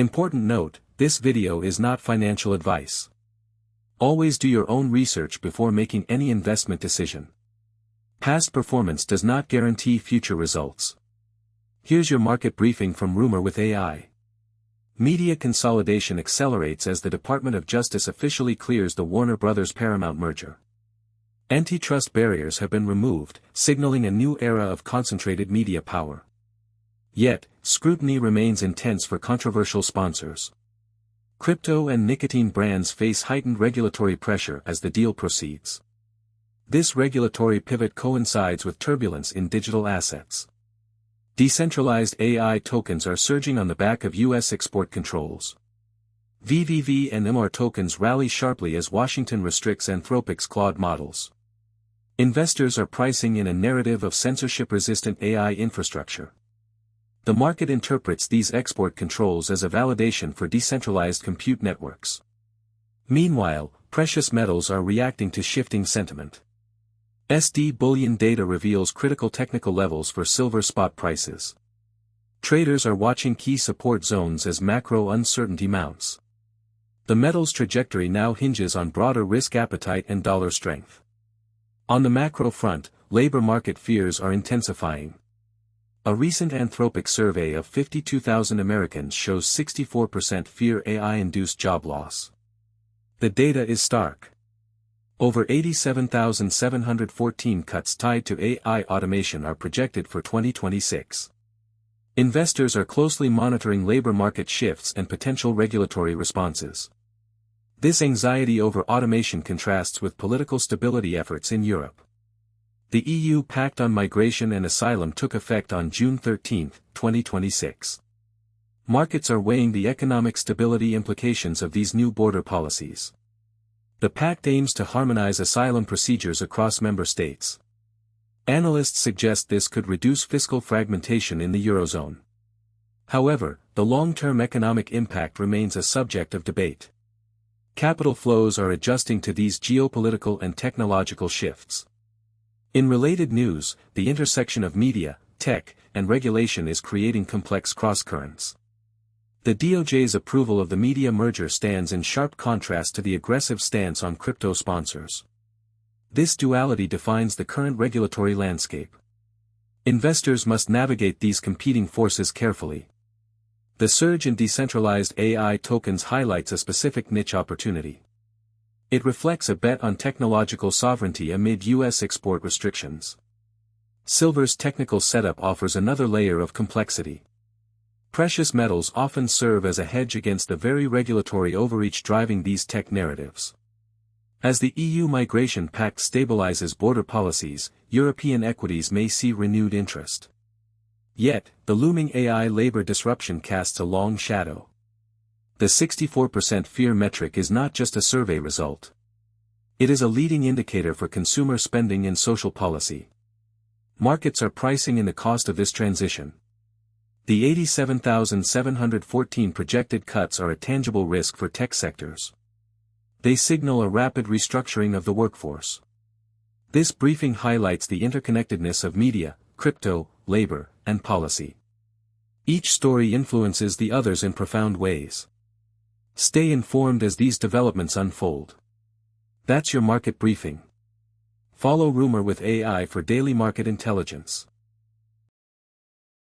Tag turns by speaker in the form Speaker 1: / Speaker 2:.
Speaker 1: Important note, this video is not financial advice. Always do your own research before making any investment decision. Past performance does not guarantee future results. Here's your market briefing from Rumour with AI. Media consolidation accelerates as the Department of Justice officially clears the Warner Bros. Paramount merger. Antitrust barriers have been removed, signaling a new era of concentrated media power. Yet, scrutiny remains intense for controversial sponsors. Crypto and nicotine brands face heightened regulatory pressure as the deal proceeds. This regulatory pivot coincides with turbulence in digital assets. Decentralized AI tokens are surging on the back of U.S. export controls. VVV and MR tokens rally sharply as Washington restricts Anthropic's Claude models. Investors are pricing in a narrative of censorship-resistant AI infrastructure. The market interprets these export controls as a validation for decentralized compute networks. Meanwhile, precious metals are reacting to shifting sentiment. Bullion data reveals critical technical levels for silver spot prices. Traders are watching key support zones as macro uncertainty mounts. The metal's trajectory now hinges on broader risk appetite and dollar strength. On the macro front, labor market fears are intensifying. A recent Anthropic survey of 52,000 Americans shows 64% fear AI-induced job loss. The data is stark. Over 87,714 cuts tied to AI automation are projected for 2026. Investors are closely monitoring labor market shifts and potential regulatory responses. This anxiety over automation contrasts with political stability efforts in Europe. The EU Pact on Migration and Asylum took effect on June 13, 2026. Markets are weighing the economic stability implications of these new border policies. The Pact aims to harmonize asylum procedures across member states. Analysts suggest this could reduce fiscal fragmentation in the Eurozone. However, the long-term economic impact remains a subject of debate. Capital flows are adjusting to these geopolitical and technological shifts. In related news, the intersection of media, tech, and regulation is creating complex crosscurrents. The DOJ's approval of the media merger stands in sharp contrast to the aggressive stance on crypto sponsors. This duality defines the current regulatory landscape. Investors must navigate these competing forces carefully. The surge in decentralized AI tokens highlights a specific niche opportunity. It reflects a bet on technological sovereignty amid U.S. export restrictions. Silver's technical setup offers another layer of complexity. Precious metals often serve as a hedge against the very regulatory overreach driving these tech narratives. As the EU Migration Pact stabilizes border policies, European equities may see renewed interest. Yet, the looming AI labor disruption casts a long shadow. The 64% fear metric is not just a survey result. It is a leading indicator for consumer spending and social policy. Markets are pricing in the cost of this transition. The 87,714 projected cuts are a tangible risk for tech sectors. They signal a rapid restructuring of the workforce. This briefing highlights the interconnectedness of media, crypto, labor, and policy. Each story influences the others in profound ways. Stay informed as these developments unfold. That's your market briefing. Follow Rumour with AI for daily market intelligence.